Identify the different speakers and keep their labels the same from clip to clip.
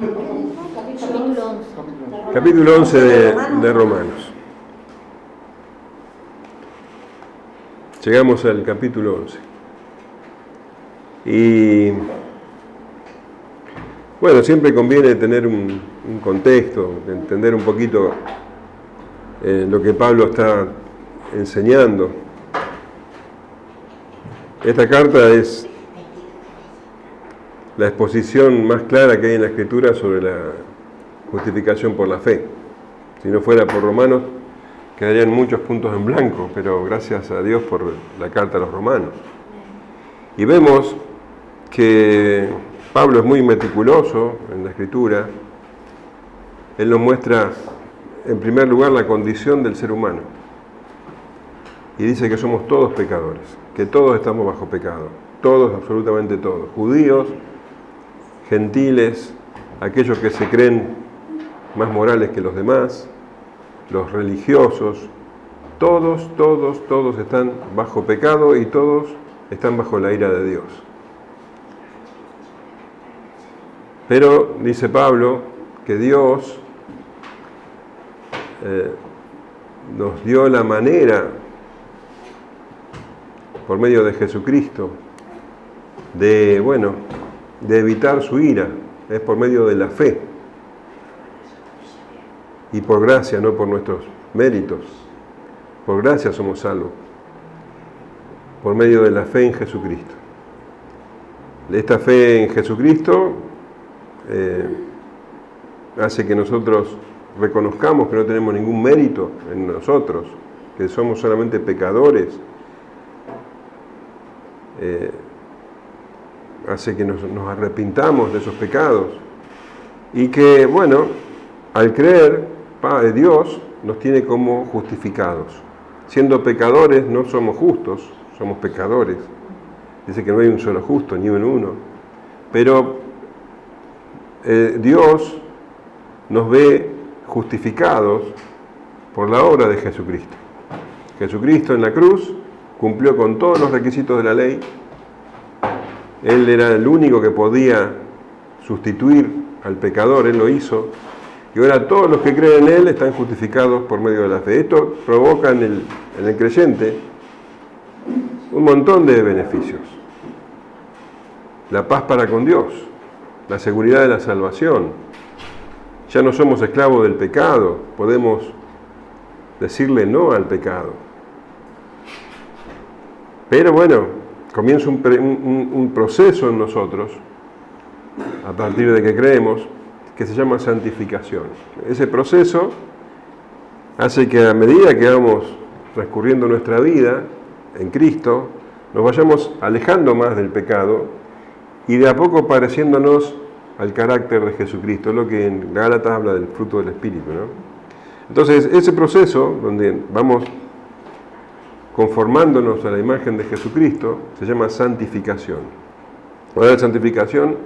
Speaker 1: Capítulo 11.
Speaker 2: Capítulo 11 de Romanos. Llegamos al capítulo 11. Y bueno, siempre conviene tener un contexto, entender un poquito lo que Pablo está enseñando. Esta carta es la exposición más clara que hay en la Escritura sobre la justificación por la fe. Si no fuera por Romanos, quedarían muchos puntos en blanco, pero gracias a Dios por la carta a los Romanos. Y vemos que Pablo es muy meticuloso en la Escritura. Él nos muestra, en primer lugar, la condición del ser humano. Y dice que somos todos pecadores, que todos estamos bajo pecado. Todos, absolutamente todos. Judíos, gentiles, aquellos que se creen más morales que los demás, los religiosos, todos están bajo pecado y todos están bajo la ira de Dios. Pero dice Pablo que Dios nos dio la manera, por medio de Jesucristo, de evitar su ira, es por medio de la fe. Y por gracia, no por nuestros méritos. Por gracia somos salvos. Por medio de la fe en Jesucristo. Esta fe en Jesucristo hace que nosotros reconozcamos que no tenemos ningún mérito en nosotros, que somos solamente pecadores. Hace que nos arrepintamos de esos pecados. Y que, al creer, Dios nos tiene como justificados. Siendo pecadores no somos justos, somos pecadores. Dice que no hay un solo justo, ni uno. Pero Dios nos ve justificados por la obra de Jesucristo. Jesucristo en la cruz cumplió con todos los requisitos de la ley. Él era el único que podía sustituir al pecador, Él lo hizo. Y ahora todos los que creen en Él están justificados por medio de la fe. Esto provoca en el creyente un montón de beneficios. La paz para con Dios, la seguridad de la salvación. Ya no somos esclavos del pecado, podemos decirle no al pecado. Pero comienza un proceso en nosotros, a partir de que creemos, que se llama santificación. Ese proceso hace que a medida que vamos transcurriendo nuestra vida en Cristo, nos vayamos alejando más del pecado y de a poco pareciéndonos al carácter de Jesucristo, es lo que en Gálatas habla del fruto del Espíritu, ¿no? Entonces, ese proceso, donde vamos conformándonos a la imagen de Jesucristo, se llama santificación. La santificación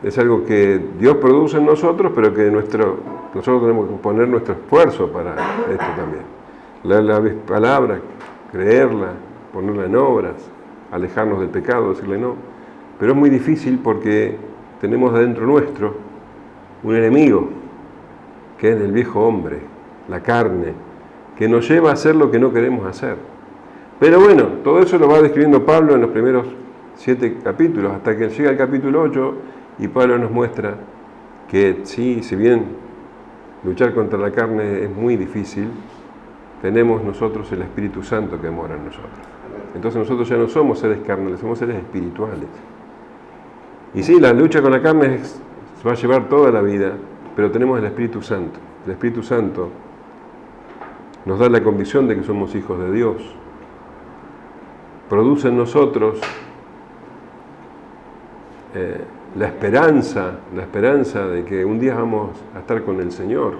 Speaker 2: es algo que Dios produce en nosotros, pero que nosotros tenemos que poner nuestro esfuerzo para esto también. Leer la palabra, creerla, ponerla en obras, alejarnos del pecado, decirle no. Pero es muy difícil porque tenemos adentro nuestro un enemigo, que es el viejo hombre, la carne, que nos lleva a hacer lo que no queremos hacer. Pero todo eso lo va describiendo Pablo en los primeros 7 capítulos, hasta que llega al capítulo 8, y Pablo nos muestra que sí, si bien luchar contra la carne es muy difícil, tenemos nosotros el Espíritu Santo que mora en nosotros. Entonces nosotros ya no somos seres carnales, somos seres espirituales. Y sí, la lucha con la carne se va a llevar toda la vida, pero tenemos el Espíritu Santo. El Espíritu Santo nos da la convicción de que somos hijos de Dios. Produce en nosotros la esperanza de que un día vamos a estar con el Señor.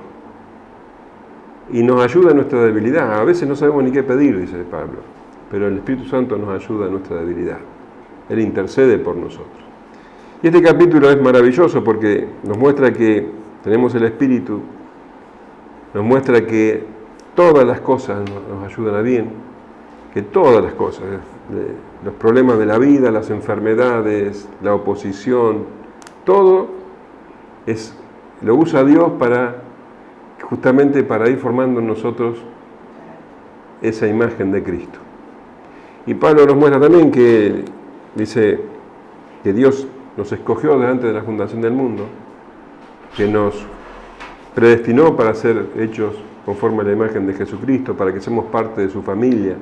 Speaker 2: Y nos ayuda en nuestra debilidad. A veces no sabemos ni qué pedir, dice Pablo, pero el Espíritu Santo nos ayuda en nuestra debilidad. Él intercede por nosotros. Y este capítulo es maravilloso porque nos muestra que tenemos el Espíritu, nos muestra que todas las cosas nos ayudan a bien, que todas las cosas, los problemas de la vida, las enfermedades, la oposición, todo lo usa Dios justamente para ir formando en nosotros esa imagen de Cristo. Y Pablo nos muestra también que dice que Dios nos escogió delante de la fundación del mundo, que nos predestinó para ser hechos conforme a la imagen de Jesucristo, para que seamos parte de su familia.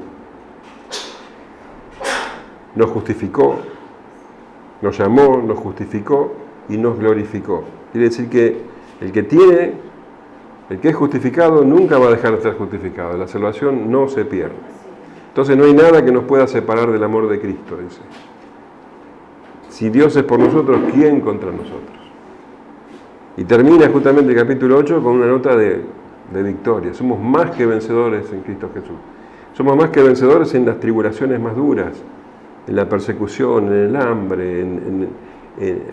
Speaker 2: Nos justificó, nos llamó, nos justificó y nos glorificó. Quiere decir que el que es justificado nunca va a dejar de ser justificado. La salvación no se pierde. Entonces no hay nada que nos pueda separar del amor de Cristo, dice. Si Dios es por nosotros, ¿quién contra nosotros? Y termina justamente el capítulo 8 con una nota de victoria. Somos más que vencedores en Cristo Jesús. Somos más que vencedores en las tribulaciones más duras, en la persecución, en el hambre,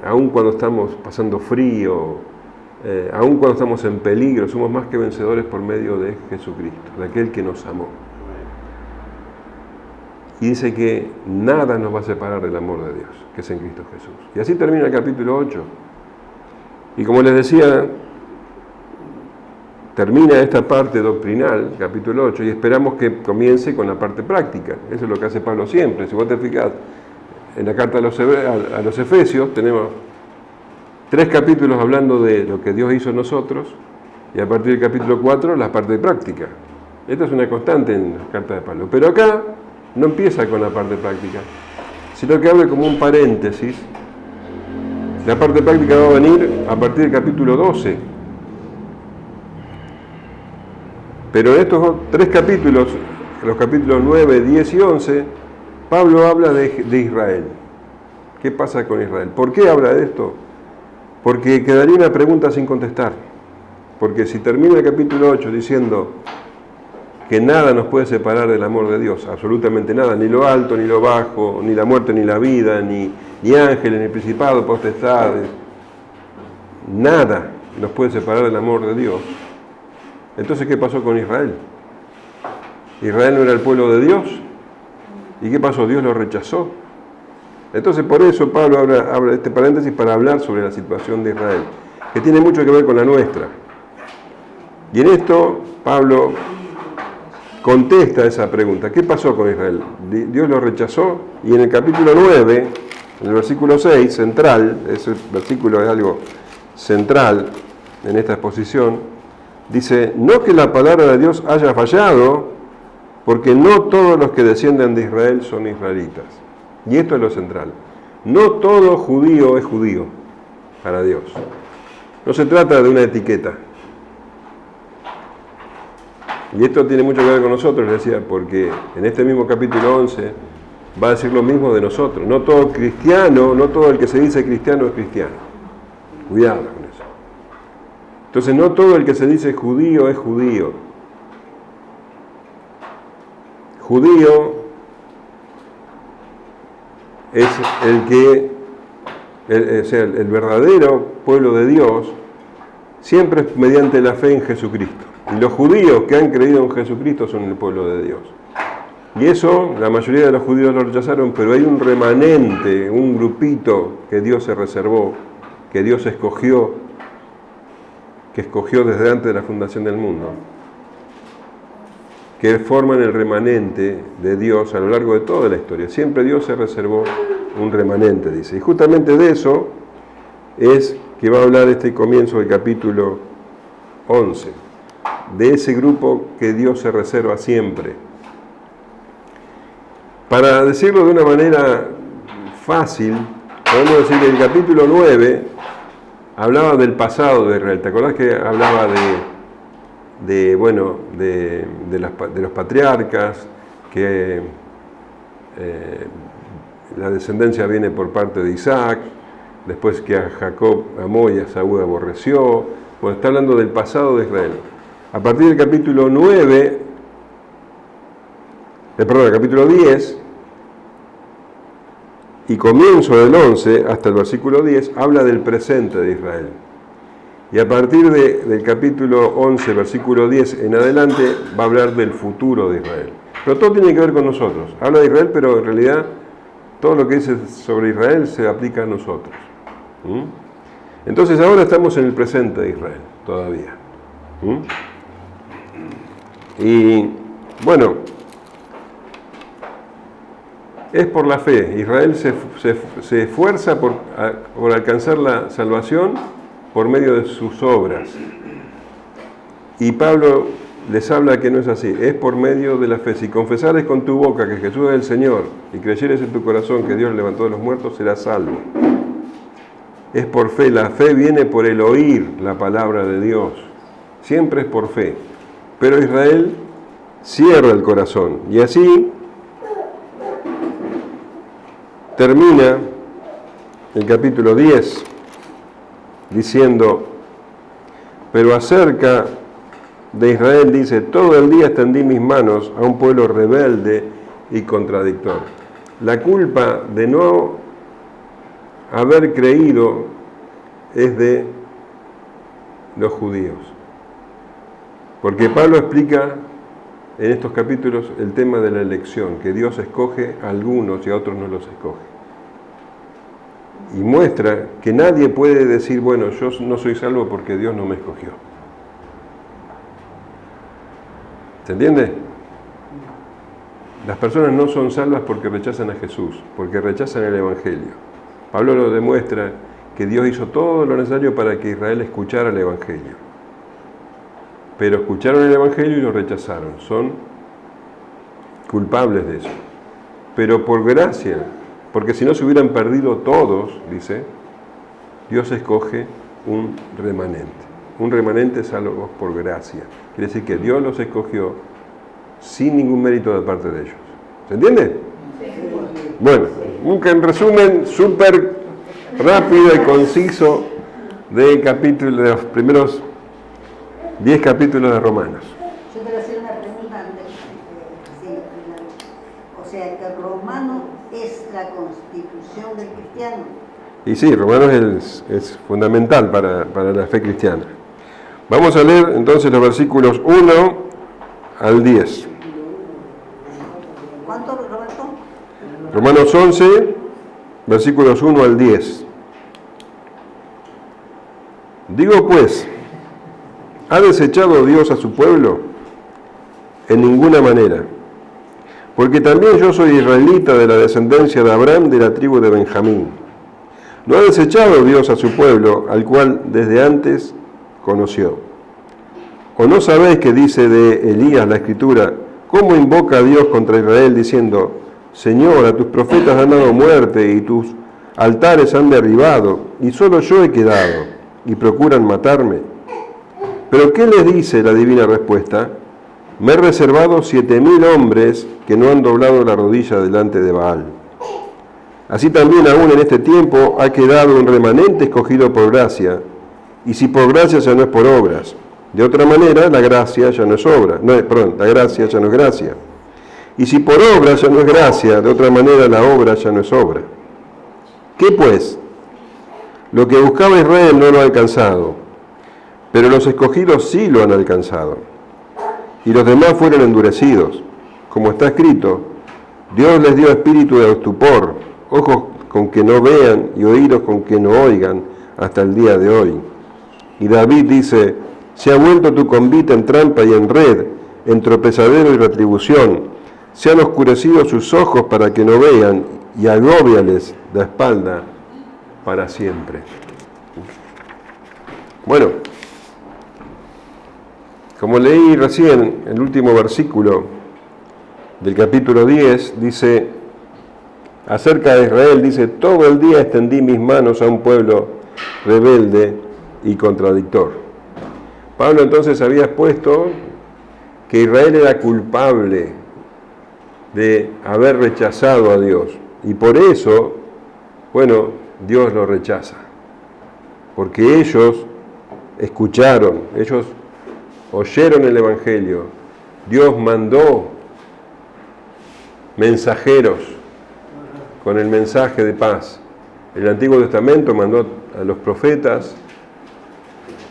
Speaker 2: aun cuando estamos pasando frío, aun cuando estamos en peligro, somos más que vencedores por medio de Jesucristo, de aquel que nos amó. Y dice que nada nos va a separar del amor de Dios, que es en Cristo Jesús. Y así termina el capítulo 8. Y como les decía, termina esta parte doctrinal, capítulo 8, y esperamos que comience con la parte práctica. Eso es lo que hace Pablo siempre. Si vos te fijás, en la carta a los Efesios tenemos 3 capítulos hablando de lo que Dios hizo en nosotros, y a partir del capítulo 4 la parte práctica. Esta es una constante en la carta de Pablo. Pero acá no empieza con la parte práctica, sino que abre como un paréntesis. La parte práctica va a venir a partir del capítulo 12. Pero en estos 3 capítulos, los capítulos 9, 10 y 11, Pablo habla de Israel. ¿Qué pasa con Israel? ¿Por qué habla de esto? Porque quedaría una pregunta sin contestar. Porque si termina el capítulo 8 diciendo que nada nos puede separar del amor de Dios, absolutamente nada, ni lo alto, ni lo bajo, ni la muerte, ni la vida, ni ángeles, ni principados, potestades, nada nos puede separar del amor de Dios. Entonces, ¿qué pasó con Israel? ¿Israel no era el pueblo de Dios? ¿Y qué pasó? Dios lo rechazó. Entonces, por eso Pablo abre este paréntesis para hablar sobre la situación de Israel, que tiene mucho que ver con la nuestra. Y en esto, Pablo contesta esa pregunta. ¿Qué pasó con Israel? Dios lo rechazó, y en el capítulo 9, en el versículo 6, central, ese versículo es algo central en esta exposición, dice: no que la palabra de Dios haya fallado, porque no todos los que descienden de Israel son israelitas. Y esto es lo central. No todo judío es judío para Dios. No se trata de una etiqueta. Y esto tiene mucho que ver con nosotros, les decía, porque en este mismo capítulo 11 va a decir lo mismo de nosotros. No todo cristiano, no todo el que se dice cristiano es cristiano. Cuidado con eso. Entonces, no todo el que se dice judío es judío. Judío es el verdadero pueblo de Dios, siempre es mediante la fe en Jesucristo. Y los judíos que han creído en Jesucristo son el pueblo de Dios. Y eso, la mayoría de los judíos lo rechazaron, pero hay un remanente, un grupito que Dios se reservó, que Dios escogió, que escogió desde antes de la fundación del mundo, que forman el remanente de Dios a lo largo de toda la historia. Siempre Dios se reservó un remanente, dice. Y justamente de eso es que va a hablar este comienzo del capítulo 11, de ese grupo que Dios se reserva siempre. Para decirlo de una manera fácil, podemos decir que el capítulo 9 hablaba del pasado de Israel. ¿Te acordás que hablaba de los patriarcas, que la descendencia viene por parte de Isaac, después que a Jacob amó y a Saúl aborreció? Bueno, está hablando del pasado de Israel. A partir del capítulo 10 y comienzo del 11 hasta el versículo 10 habla del presente de Israel. Y a partir del capítulo 11, versículo 10 en adelante, va a hablar del futuro de Israel. Pero todo tiene que ver con nosotros. Habla de Israel, pero en realidad todo lo que dice sobre Israel se aplica a nosotros. Entonces ahora estamos en el presente de Israel, todavía. Y bueno, es por la fe. Israel se esfuerza por alcanzar la salvación por medio de sus obras. Y Pablo les habla que no es así, es por medio de la fe. Si confesares con tu boca que Jesús es el Señor y creyeres en tu corazón que Dios le levantó de los muertos, serás salvo. Es por fe, la fe viene por el oír la palabra de Dios. Siempre es por fe. Pero Israel cierra el corazón. Y así termina el capítulo 10 diciendo, pero acerca de Israel dice, todo el día extendí mis manos a un pueblo rebelde y contradictor. La culpa de no haber creído es de los judíos. Porque Pablo explica en estos capítulos el tema de la elección, que Dios escoge a algunos y a otros no los escoge. Y muestra que nadie puede decir, bueno, yo no soy salvo porque Dios no me escogió. ¿Se entiende? Las personas no son salvas porque rechazan a Jesús, porque rechazan el Evangelio. Pablo lo demuestra que Dios hizo todo lo necesario para que Israel escuchara el Evangelio. Pero escucharon el Evangelio y lo rechazaron. Son culpables de eso. Pero por gracia, porque si no se hubieran perdido todos, dice, Dios escoge un remanente. Un remanente salvo por gracia. Quiere decir que Dios los escogió sin ningún mérito de parte de ellos. ¿Se entiende? Bueno, un resumen súper rápido y conciso de los primeros 10 capítulos de Romanos.
Speaker 1: Yo quiero hacer una pregunta antes. O sea, que Romano es la constitución del cristiano.
Speaker 2: Y sí, Romanos es fundamental para la fe cristiana. Vamos a leer entonces los versículos 1 al 10.
Speaker 1: ¿Cuánto, Roberto?
Speaker 2: Romanos 11, versículos 1 al 10. Digo pues, ¿ha desechado Dios a su pueblo? En ninguna manera. Porque también yo soy israelita de la descendencia de Abraham, de la tribu de Benjamín. ¿No ha desechado Dios a su pueblo, al cual desde antes conoció? ¿O no sabéis que dice de Elías la Escritura, cómo invoca a Dios contra Israel, diciendo, Señor, a tus profetas han dado muerte y tus altares han derribado, y solo yo he quedado, y procuran matarme? ¿Pero qué les dice la divina respuesta? Me he reservado 7,000 hombres que no han doblado la rodilla delante de Baal. Así también aún en este tiempo ha quedado un remanente escogido por gracia, y si por gracia ya no es por obras. De otra manera, la gracia ya no es obra. La gracia ya no es gracia. Y si por obra ya no es gracia, de otra manera la obra ya no es obra. ¿Qué pues? Lo que buscaba Israel no lo ha alcanzado, pero los escogidos sí lo han alcanzado. Y los demás fueron endurecidos. Como está escrito, Dios les dio espíritu de estupor, ojos con que no vean y oídos con que no oigan hasta el día de hoy. Y David dice, se ha vuelto tu convite en trampa y en red, en tropezadero y retribución. Se han oscurecido sus ojos para que no vean y agóbiales la espalda para siempre. Bueno, como leí recién, el último versículo del capítulo 10 dice, acerca de Israel, dice, todo el día extendí mis manos a un pueblo rebelde y contradictor. Pablo entonces había expuesto que Israel era culpable de haber rechazado a Dios. Y por eso, bueno, Dios lo rechaza. Porque ellos escucharon, ellos oyeron el Evangelio. Dios mandó mensajeros con el mensaje de paz. El Antiguo Testamento mandó a los profetas.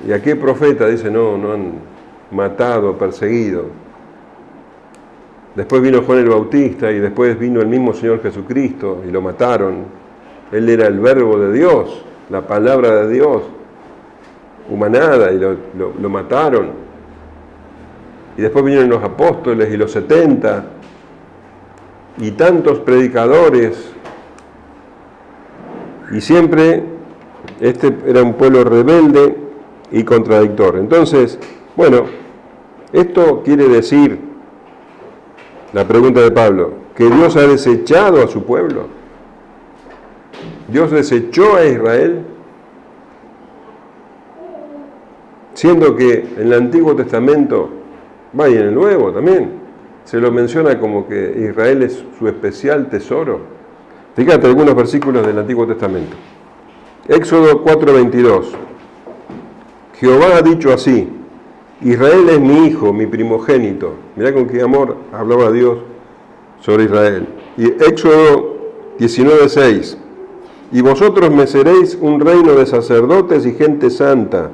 Speaker 2: ¿Y a qué profeta? Dice, no han matado, perseguido. Después vino Juan el Bautista y después vino el mismo Señor Jesucristo y lo mataron. Él era el verbo de Dios, la palabra de Dios. humanada y lo mataron. Y después vinieron los apóstoles y los 70 y tantos predicadores. Y siempre este era un pueblo rebelde y contradictor. Entonces, bueno, esto quiere decir, la pregunta de Pablo, que Dios ha desechado a su pueblo. Dios desechó a Israel, siendo que en el Antiguo Testamento, y en el Nuevo también, se lo menciona como que Israel es su especial tesoro. Fíjate algunos versículos del Antiguo Testamento. Éxodo 4:22. Jehová ha dicho así: Israel es mi hijo, mi primogénito. Mirá con qué amor hablaba Dios sobre Israel. Y Éxodo 19:6. Y vosotros me seréis un reino de sacerdotes y gente santa.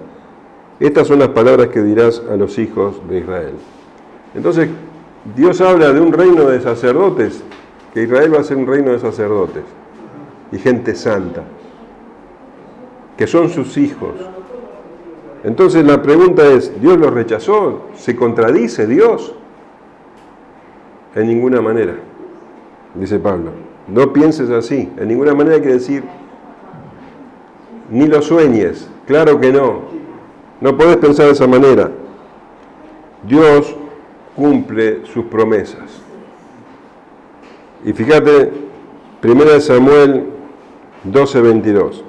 Speaker 2: Estas son las palabras que dirás a los hijos de Israel. Entonces, Dios habla de un reino de sacerdotes, que Israel va a ser un reino de sacerdotes y gente santa, que son sus hijos. Entonces la pregunta es, ¿Dios los rechazó? ¿Se contradice Dios? En ninguna manera, dice Pablo. No pienses así, en ninguna manera quiere decir, ni lo sueñes, claro que no. No podés pensar de esa manera. Dios cumple sus promesas. Y fíjate, 1 Samuel 12:22.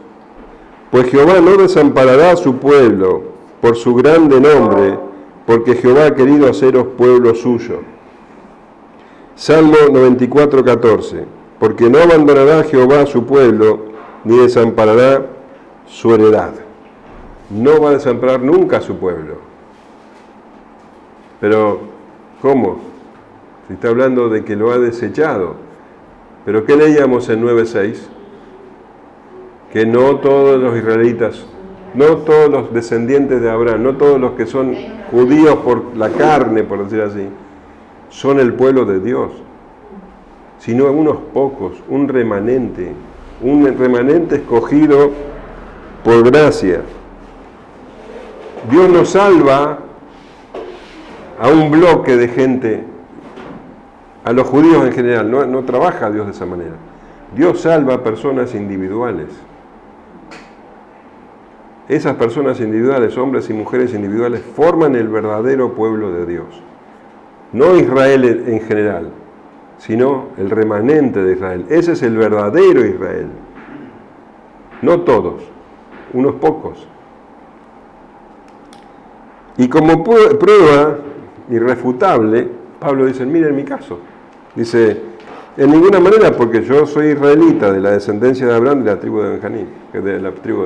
Speaker 2: Pues Jehová no desamparará a su pueblo por su grande nombre, porque Jehová ha querido haceros pueblo suyo. Salmo 94:14. Porque no abandonará Jehová a su pueblo, ni desamparará su heredad. No va a desamparar nunca a su pueblo. Pero, ¿cómo? Se está hablando de que lo ha desechado. ¿Pero qué leíamos en 9:6? Que no todos los israelitas, no todos los descendientes de Abraham, no todos los que son judíos por la carne, por decir así, son el pueblo de Dios, sino unos pocos, un remanente escogido por gracia. Dios no salva a un bloque de gente, a los judíos en general, no trabaja Dios de esa manera. Dios salva a personas individuales. Esas personas individuales, hombres y mujeres individuales, forman el verdadero pueblo de Dios. No Israel en general, sino el remanente de Israel. Ese es el verdadero Israel. No todos, unos pocos. Y como prueba irrefutable, Pablo dice, miren mi caso. Dice, en ninguna manera, porque yo soy israelita, de la descendencia de Abraham, de la tribu de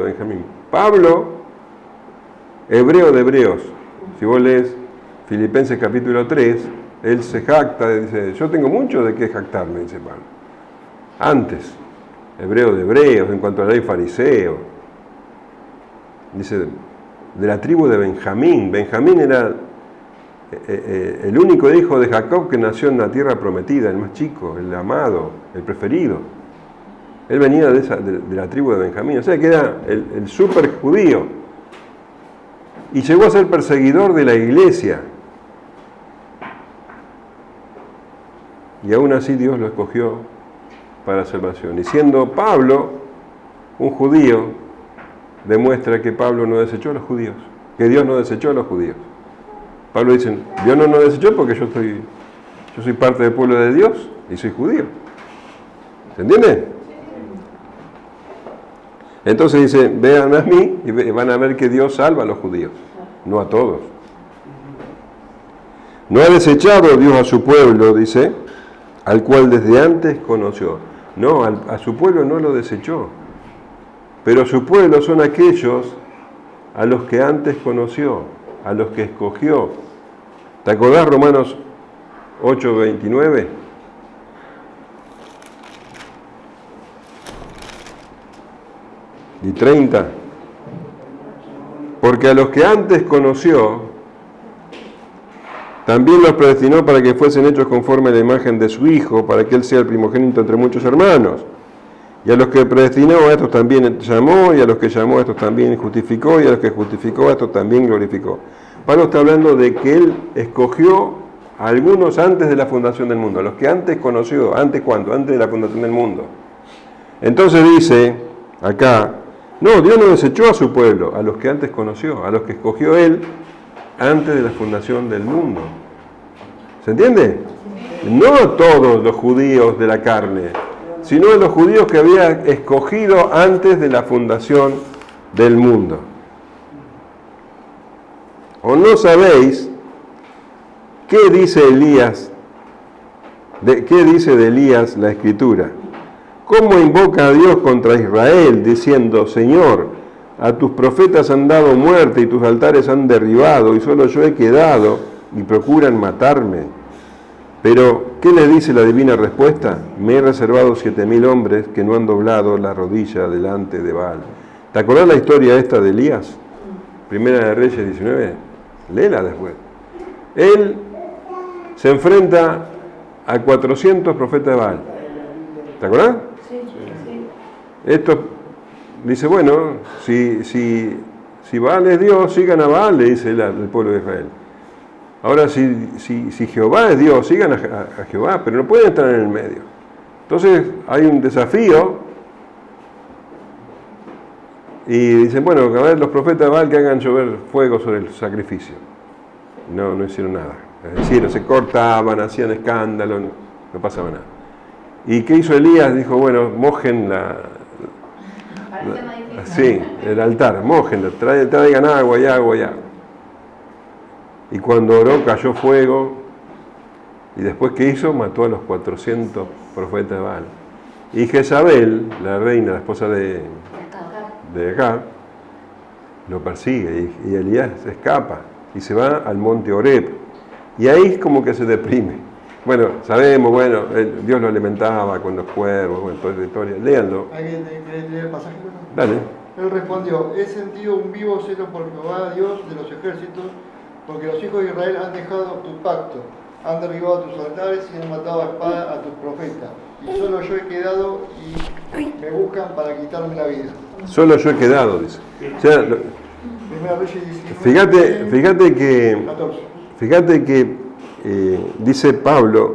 Speaker 2: Benjamín. Pablo, hebreo de hebreos. Si vos lees Filipenses capítulo 3, él se jacta, dice, yo tengo mucho de qué jactarme, dice Pablo. Antes, hebreo de hebreos, en cuanto a la ley fariseo. Dice, de la tribu de Benjamín. Benjamín era el único hijo de Jacob que nació en la tierra prometida, el más chico, el amado, el preferido. Él venía de la tribu de Benjamín, o sea que era el súper judío. Y llegó a ser perseguidor de la iglesia. Y aún así Dios lo escogió para salvación. Y siendo Pablo un judío, demuestra que Pablo no desechó a los judíos, que Dios no desechó a los judíos. Pablo dice, Dios no nos desechó porque yo soy parte del pueblo de Dios y soy judío. ¿Se entiende? Entonces dice, vean a mí y van a ver que Dios salva a los judíos, no a todos. No ha desechado Dios a su pueblo, dice, al cual desde antes conoció. No, a su pueblo no lo desechó. Pero su pueblo son aquellos a los que antes conoció, a los que escogió. ¿Te acordás Romanos 8:29? Y 30. Porque a los que antes conoció, también los predestinó para que fuesen hechos conforme a la imagen de su Hijo, para que Él sea el primogénito entre muchos hermanos. Y a los que predestinó a estos también llamó, y a los que llamó a estos también justificó, y a los que justificó a estos también glorificó. Pablo está hablando de que él escogió a algunos antes de la fundación del mundo, a los que antes conoció. ¿Antes cuándo? Antes de la fundación del mundo. Entonces dice acá, no, Dios no desechó a su pueblo, a los que antes conoció, a los que escogió él antes de la fundación del mundo. ¿Se entiende? No a todos los judíos de la carne, sino a los judíos que había escogido antes de la fundación del mundo. ¿O no sabéis qué dice Elías? ¿Qué dice de Elías la Escritura? ¿Cómo invoca a Dios contra Israel, diciendo, Señor, a tus profetas han dado muerte y tus altares han derribado, y solo yo he quedado, y procuran matarme? Pero, ¿qué le dice la divina respuesta? Me he reservado 7.000 hombres que no han doblado la rodilla delante de Baal. ¿Te acordás la historia esta de Elías? Primera de Reyes 19. Léela después. Él se enfrenta a 400 profetas de Baal. ¿Te acordás?
Speaker 3: Sí.
Speaker 2: Esto dice, bueno, si Baal es Dios, sigan a Baal, le dice el pueblo de Israel. Ahora, si Jehová es Dios, sigan a Jehová, pero no pueden estar en el medio. Entonces, hay un desafío, y dicen, bueno, a ver los profetas de Baal que hagan llover fuego sobre el sacrificio. No hicieron nada. Es decir, se cortaban, hacían escándalo, no pasaba nada. ¿Y qué hizo Elías? Dijo, bueno, mojen el altar, mojenlo, traigan agua y agua y agua. Y cuando oró cayó fuego, y después ¿qué hizo? Mató a los 400 profetas de Baal. Y Jezabel, la reina, la esposa de Acab, lo persigue, y Elías escapa, y se va al monte Horeb. Y ahí es como que se deprime. Bueno, sabemos, Dios lo alimentaba con los cuervos, toda esa historia. Léanlo.
Speaker 4: ¿Hay que leer el pasaje?
Speaker 2: Dale.
Speaker 4: Él respondió, he sentido un vivo celo por Jehová, Dios de los ejércitos, porque los hijos de Israel han dejado tu pacto, han derribado tus altares y han matado a espada a tus profetas. Y solo yo he quedado y me buscan para quitarme la vida.
Speaker 2: Solo yo he quedado, dice. O sea,
Speaker 4: Primera Reyes 19,
Speaker 2: fíjate que dice Pablo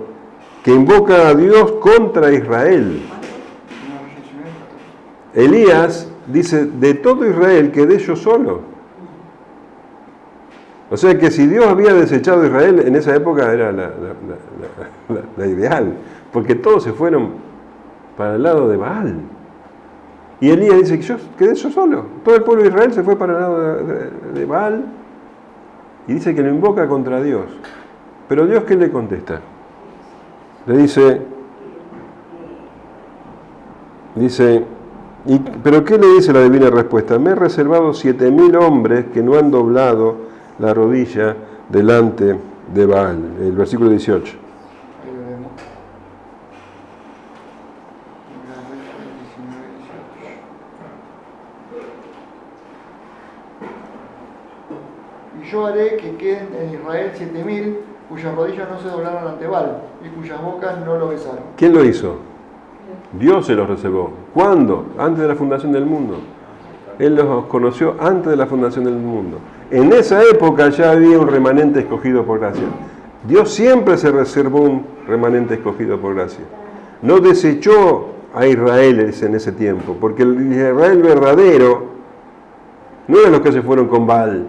Speaker 2: que invoca a Dios contra Israel. Elías dice de todo Israel quedé yo solo. O sea que si Dios había desechado a Israel en esa época era la ideal, porque todos se fueron para el lado de Baal. Y Elías dice que yo quedé yo solo. Todo el pueblo de Israel se fue para el lado de Baal y dice que lo invoca contra Dios. Pero Dios, ¿qué le contesta? Le dice, ¿pero qué le dice la divina respuesta? Me he reservado 7.000 hombres que no han doblado la rodilla delante de Baal. El versículo 18.
Speaker 4: Y yo haré que queden en Israel 7.000 cuyas rodillas no se doblaron ante Baal y cuyas bocas no lo besaron.
Speaker 2: ¿Quién lo hizo? Dios se los reservó. ¿Cuándo? Antes de la fundación del mundo. Él los conoció antes de la fundación del mundo. En esa época ya había un remanente escogido por gracia. Dios siempre se reservó un remanente escogido por gracia. No desechó a Israel en ese tiempo, porque el Israel verdadero no eran los que se fueron con Baal,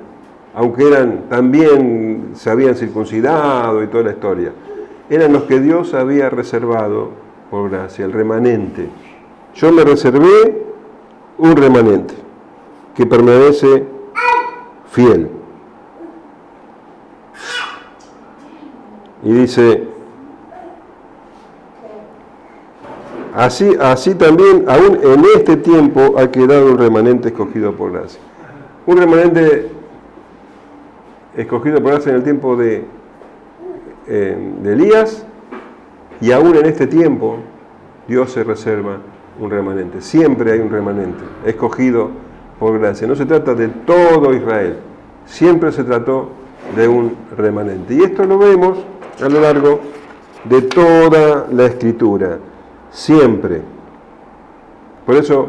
Speaker 2: aunque también se habían circuncidado y toda la historia. Eran los que Dios había reservado por gracia, el remanente. Yo me reservé un remanente que permanece fiel. Y dice, así también, aún en este tiempo ha quedado un remanente escogido por gracia. Un remanente escogido por gracia en el tiempo de Elías, y aún en este tiempo Dios se reserva un remanente. Siempre hay un remanente escogido por gracia. No se trata de todo Israel, siempre se trató de un remanente. Y esto lo vemos a lo largo de toda la Escritura. Siempre Por eso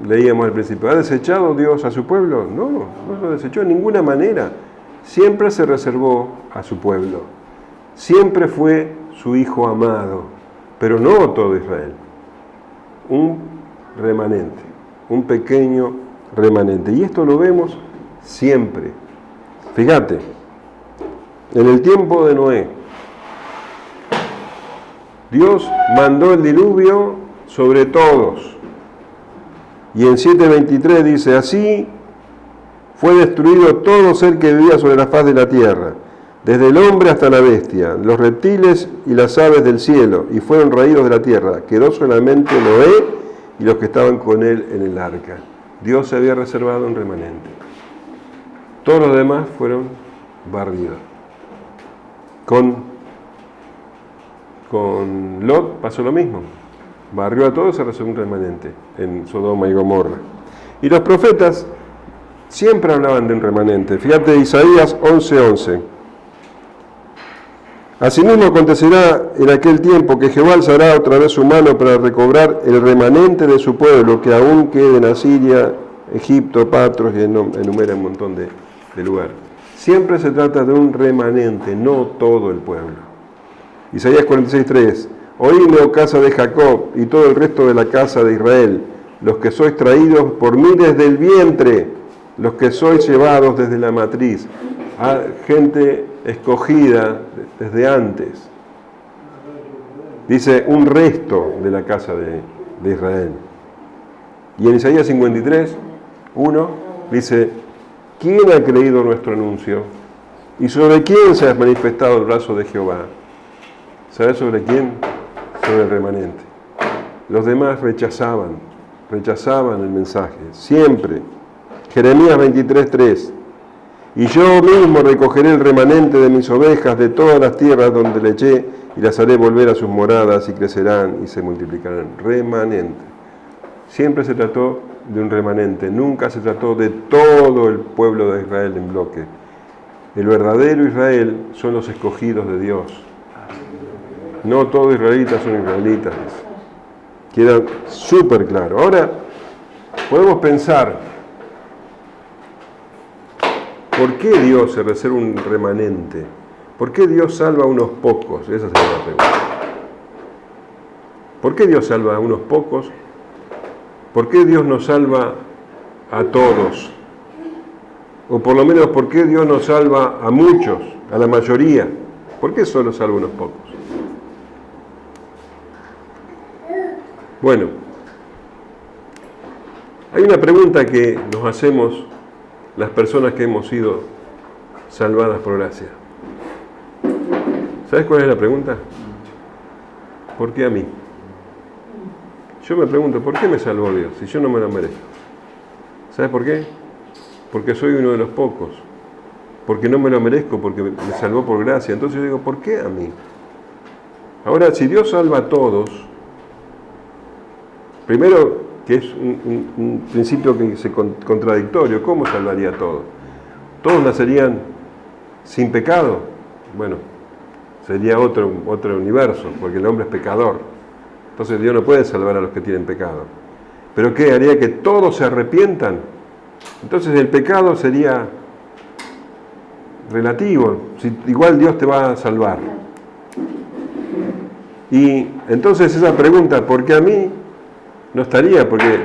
Speaker 2: leíamos al principio, ¿ha desechado Dios a su pueblo? No, no lo desechó de ninguna manera. Siempre se reservó a su pueblo. Siempre fue su hijo amado, pero no todo Israel. Un remanente, un pequeño remanente. Y esto lo vemos siempre. Fíjate, en el tiempo de Noé, Dios mandó el diluvio sobre todos. Y en 7:23 dice, así fue destruido todo ser que vivía sobre la faz de la tierra, desde el hombre hasta la bestia, los reptiles y las aves del cielo, y fueron raídos de la tierra. Quedó solamente Noé y los que estaban con él en el arca. Dios se había reservado un remanente. Todos los demás fueron barridos. Con Lot pasó lo mismo. Barrió a todos, se reservó un remanente en Sodoma y Gomorra. Y los profetas siempre hablaban de un remanente. Fíjate, Isaías 11:11. Asimismo acontecerá en aquel tiempo que Jehová alzará otra vez su mano para recobrar el remanente de su pueblo, que aún quede en Asiria, Egipto, Patros, y enumera un montón de lugares. Siempre se trata de un remanente, no todo el pueblo. Isaías 46:3. Oídme, oh casa de Jacob, y todo el resto de la casa de Israel, los que sois traídos por mí desde el vientre, los que sois llevados desde la matriz, a gente escogida desde antes. Dice, un resto de la casa de Israel. Y en Isaías 53:1 dice, ¿quién ha creído nuestro anuncio? ¿Y sobre quién se ha manifestado el brazo de Jehová? ¿Sabes sobre quién? Sobre el remanente. Los demás rechazaban el mensaje, siempre. Jeremías 23:3. Y yo mismo recogeré el remanente de mis ovejas de todas las tierras donde le eché, y las haré volver a sus moradas, y crecerán y se multiplicarán. Remanente. Siempre se trató de un remanente, nunca se trató de todo el pueblo de Israel en bloque. El verdadero Israel son los escogidos de Dios. No todos israelitas son israelitas. Queda súper claro. Ahora, podemos pensar, ¿por qué Dios se reserva un remanente? ¿Por qué Dios salva a unos pocos? Esa sería la pregunta. ¿Por qué Dios salva a unos pocos? ¿Por qué Dios nos salva a todos? O por lo menos, ¿por qué Dios nos salva a muchos, a la mayoría? ¿Por qué solo salva a unos pocos? Bueno, hay una pregunta que nos hacemos las personas que hemos sido salvadas por gracia. ¿Sabes cuál es la pregunta? ¿Por qué a mí? Yo me pregunto, ¿por qué me salvó Dios si yo no me lo merezco? ¿Sabes por qué? Porque soy uno de los pocos. Porque no me lo merezco, porque me salvó por gracia. Entonces yo digo, ¿por qué a mí? Ahora, si Dios salva a todos, primero, que es un principio que es contradictorio, ¿cómo salvaría a todos? ¿Todos nacerían sin pecado? Bueno, sería otro universo, porque el hombre es pecador. Entonces Dios no puede salvar a los que tienen pecado. ¿Pero qué? ¿Haría que todos se arrepientan? Entonces el pecado sería relativo, igual Dios te va a salvar. Y entonces esa pregunta, ¿por qué a mí? No estaría, porque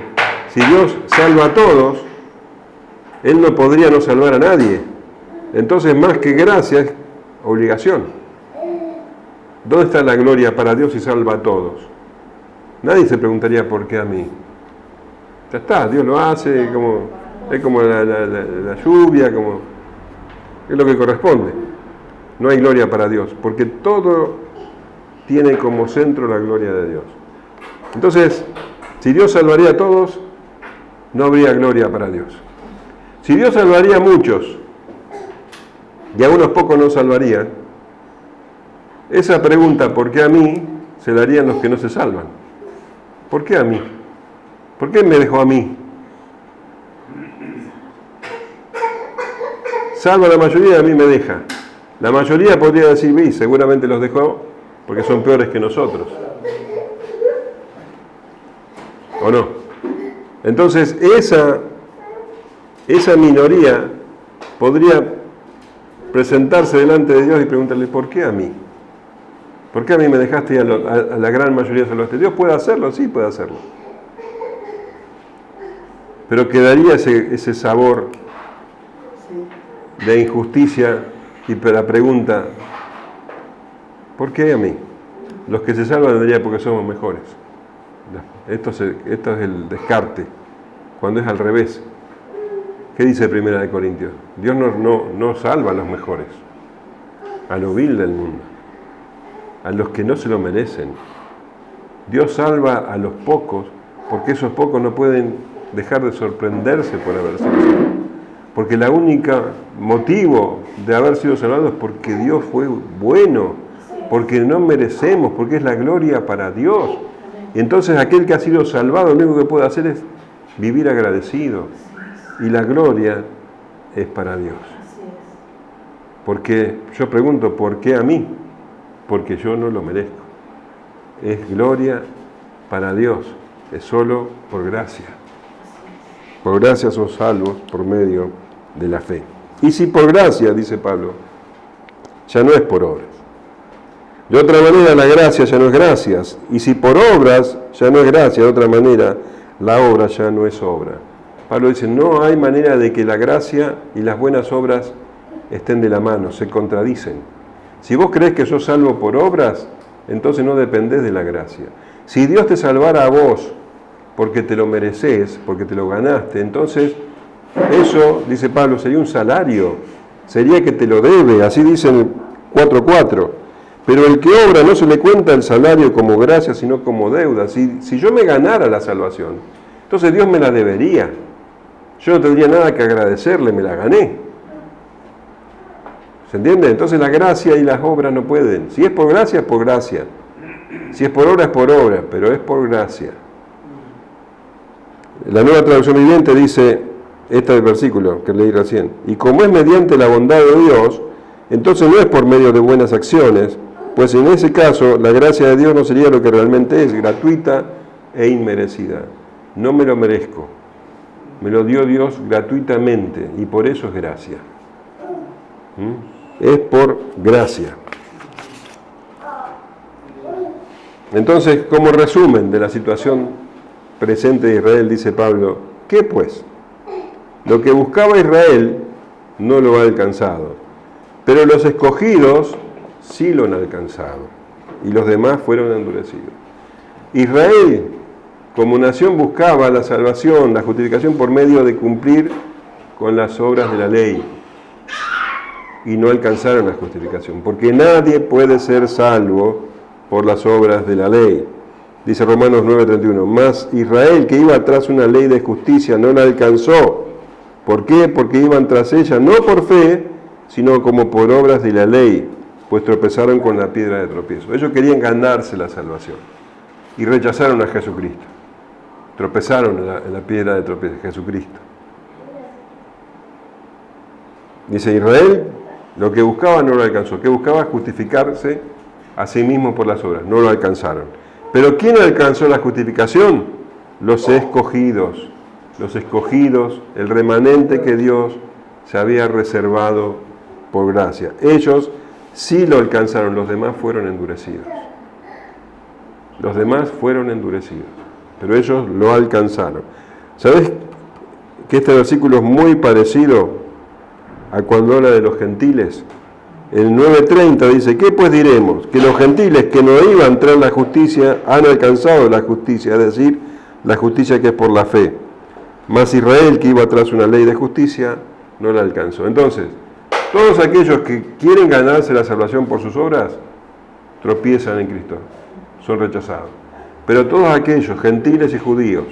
Speaker 2: si Dios salva a todos, Él no podría no salvar a nadie. Entonces, más que gracia, es obligación. ¿Dónde está la gloria para Dios si salva a todos? Nadie se preguntaría por qué a mí. Ya está, Dios lo hace, es como la lluvia, es lo que corresponde. No hay gloria para Dios, porque todo tiene como centro la gloria de Dios. Entonces, si Dios salvaría a todos, no habría gloria para Dios. Si Dios salvaría a muchos y a unos pocos no salvaría, esa pregunta, ¿por qué a mí?, se la harían los que no se salvan. ¿Por qué a mí? ¿Por qué me dejó a mí? Salva a la mayoría y a mí me deja. La mayoría podría decir, vi, seguramente los dejó porque son peores que nosotros. ¿O no? Entonces, esa minoría podría presentarse delante de Dios y preguntarle, ¿por qué a mí? ¿Por qué a mí me dejaste y a la gran mayoría salvaste? ¿Dios puede hacerlo? Sí, puede hacerlo. Pero quedaría ese sabor de injusticia y la pregunta, ¿por qué a mí? Los que se salvan dirían porque somos mejores. Esto es el descarte, cuando es al revés. ¿Qué dice 1 Corintios? Dios no salva a los mejores, a lo vil del mundo, a los que no se lo merecen. Dios salva a los pocos, porque esos pocos no pueden dejar de sorprenderse por haber sido salvados. Porque el único motivo de haber sido salvados es porque Dios fue bueno, porque no merecemos, porque es la gloria para Dios. Y entonces aquel que ha sido salvado, lo único que puede hacer es vivir agradecido. Y la gloria es para Dios. Porque yo pregunto, ¿por qué a mí? Porque yo no lo merezco. Es gloria para Dios, es solo por gracia. Por gracia sos salvos por medio de la fe. Y si por gracia, dice Pablo, ya no es por obras. De otra manera, la gracia ya no es gracias. Y si por obras ya no es gracia, de otra manera, la obra ya no es obra. Pablo dice, no hay manera de que la gracia y las buenas obras estén de la mano, se contradicen. Si vos crees que sos salvo por obras, entonces no dependés de la gracia. Si Dios te salvara a vos porque te lo mereces, porque te lo ganaste, entonces eso, dice Pablo, sería un salario, sería que te lo debe, así dice en el 4:4. Pero el que obra no se le cuenta el salario como gracia, sino como deuda. Si yo me ganara la salvación, entonces Dios me la debería. Yo no tendría nada que agradecerle, me la gané. ¿Se entiende? Entonces la gracia y las obras no pueden. Si es por gracia, es por gracia. Si es por obra, pero es por gracia. La Nueva Traducción Viviente dice, este versículo que leí recién, y como es mediante la bondad de Dios, entonces no es por medio de buenas acciones, pues en ese caso la gracia de Dios no sería lo que realmente es, gratuita e inmerecida. No me lo merezco, me lo dio Dios gratuitamente y por eso es gracia. Es por gracia. Entonces, como resumen de la situación presente de Israel, dice Pablo, ¿qué pues? Lo que buscaba Israel no lo ha alcanzado, pero los escogidos sí lo han alcanzado, y los demás fueron endurecidos. Israel, como nación, buscaba la salvación, la justificación por medio de cumplir con las obras de la ley, y no alcanzaron la justificación, porque nadie puede ser salvo por las obras de la ley. Dice Romanos 9:31, mas Israel, que iba tras una ley de justicia, no la alcanzó. ¿Por qué? Porque iban tras ella, no por fe, sino como por obras de la ley, pues tropezaron con la piedra de tropiezo. Ellos querían ganarse la salvación y rechazaron a Jesucristo. Tropezaron en la piedra de tropiezo, Jesucristo. Dice Israel, lo que buscaba no lo alcanzó. ¿Qué buscaba? Justificarse a sí mismo por las obras. No lo alcanzaron. Pero ¿quién alcanzó la justificación? Los escogidos. Los escogidos, el remanente que Dios se había reservado por gracia. Ellos sí lo alcanzaron, los demás fueron endurecidos. Los demás fueron endurecidos, pero ellos lo alcanzaron. ¿Sabes que este versículo es muy parecido a cuando habla de los gentiles? El 9:30 dice, ¿qué pues diremos? Que los gentiles que no iban tras la justicia han alcanzado la justicia, es decir, la justicia que es por la fe. Mas Israel, que iba tras una ley de justicia, no la alcanzó. Entonces, todos aquellos que quieren ganarse la salvación por sus obras, tropiezan en Cristo, son rechazados. Pero todos aquellos, gentiles y judíos,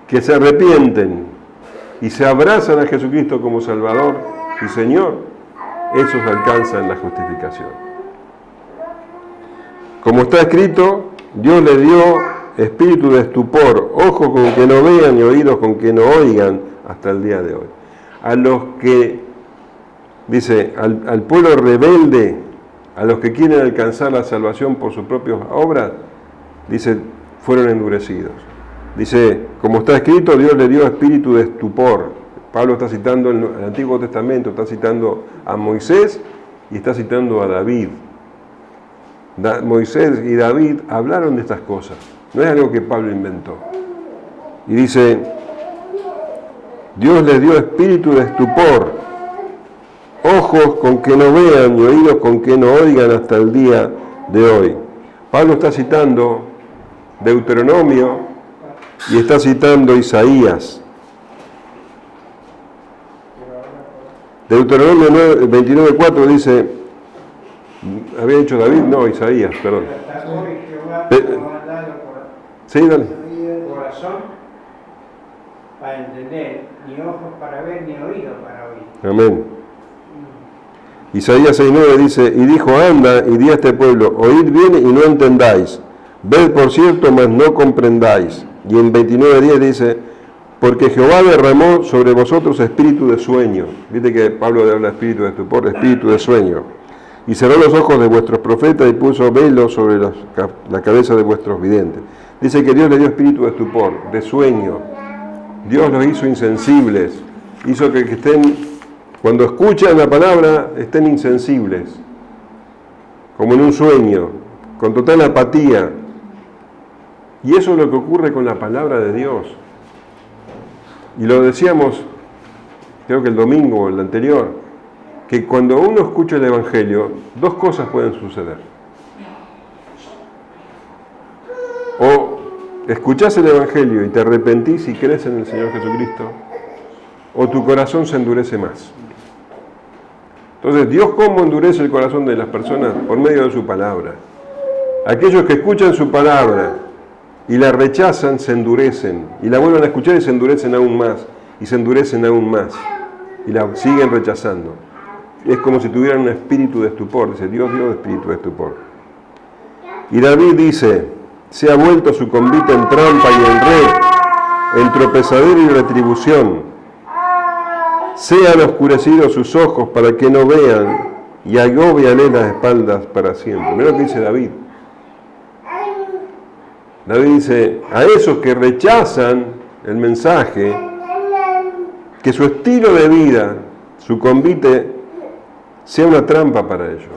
Speaker 2: que se arrepienten y se abrazan a Jesucristo como Salvador y Señor, esos alcanzan la justificación. Como está escrito, Dios le dio espíritu de estupor, ojos con que no vean y oídos con que no oigan hasta el día de hoy. A los que, dice, al pueblo rebelde, a los que quieren alcanzar la salvación por sus propias obras, dice, fueron endurecidos. Dice, como está escrito, Dios le dio espíritu de estupor. Pablo está citando el Antiguo Testamento, está citando a Moisés y está citando a David. Moisés y David hablaron de estas cosas. No es algo que Pablo inventó. Y dice, Dios les dio espíritu de estupor, ojos con que no vean y oídos con que no oigan hasta el día de hoy. Pablo está citando Deuteronomio y está citando Isaías. Deuteronomio 29:4 dice, ¿había dicho David? No, Isaías, perdón. Sí, dale.
Speaker 3: Corazón para entender, ni ojos para ver, ni oídos para oír.
Speaker 2: Amén. Isaías 6:9 dice, y dijo, anda y di a este pueblo, oíd bien y no entendáis, ved por cierto, mas no comprendáis. Y en 29:10 dice, porque Jehová derramó sobre vosotros espíritu de sueño. Viste que Pablo habla de espíritu de estupor, espíritu de sueño. Y cerró los ojos de vuestros profetas y puso velo sobre la cabeza de vuestros videntes. Dice que Dios le dio espíritu de estupor, de sueño. Dios los hizo insensibles, hizo que estén, cuando escuchan la palabra, estén insensibles, como en un sueño, con total apatía. Y eso es lo que ocurre con la palabra de Dios. Y lo decíamos, creo que el domingo o el anterior, que cuando uno escucha el Evangelio, dos cosas pueden suceder. O escuchás el Evangelio y te arrepentís y crees en el Señor Jesucristo, o tu corazón se endurece más. Entonces, ¿Dios cómo endurece el corazón de las personas? Por medio de su palabra. Aquellos que escuchan su palabra y la rechazan, se endurecen, y la vuelven a escuchar y se endurecen aún más, y se endurecen aún más, y la siguen rechazando. Es como si tuvieran un espíritu de estupor, dice, Dios dio espíritu de estupor. Y David dice, se ha vuelto su convite en trampa y en red, en tropezadero y retribución. Sean oscurecidos sus ojos para que no vean, y agóbiale las espaldas para siempre. Mira lo que dice David. David dice, a esos que rechazan el mensaje, que su estilo de vida, su convite, sea una trampa para ellos.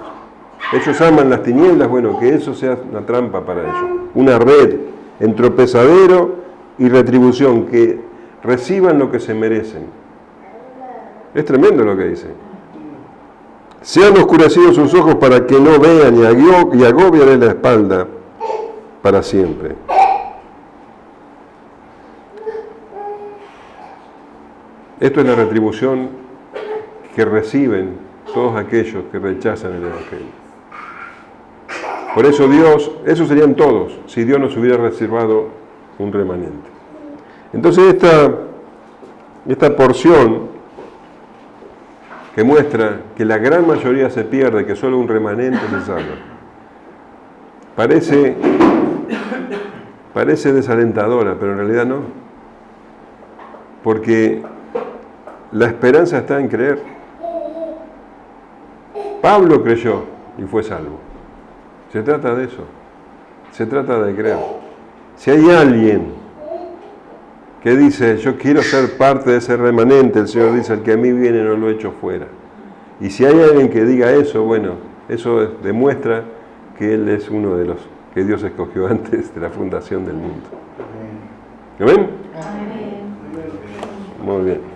Speaker 2: Ellos aman las tinieblas, bueno, que eso sea una trampa para ellos. Una red en tropezadero y retribución, que reciban lo que se merecen. Es tremendo lo que dice. Sean oscurecidos sus ojos para que no vean y agóbiale la espalda para siempre. Esto es la retribución que reciben todos aquellos que rechazan el Evangelio. Por eso Dios, esos serían todos, si Dios nos hubiera reservado un remanente. Entonces esta porción que muestra que la gran mayoría se pierde, que solo un remanente se salva, parece desalentadora, pero en realidad no. Porque la esperanza está en creer. Pablo creyó y fue salvo. Se trata de eso. Se trata de creer. Si hay alguien que dice, yo quiero ser parte de ese remanente, el Señor dice, el que a mí viene no lo echo fuera. Y si hay alguien que diga eso, bueno, eso demuestra que Él es uno de los que Dios escogió antes de la fundación del mundo. ¿Amén? Muy bien.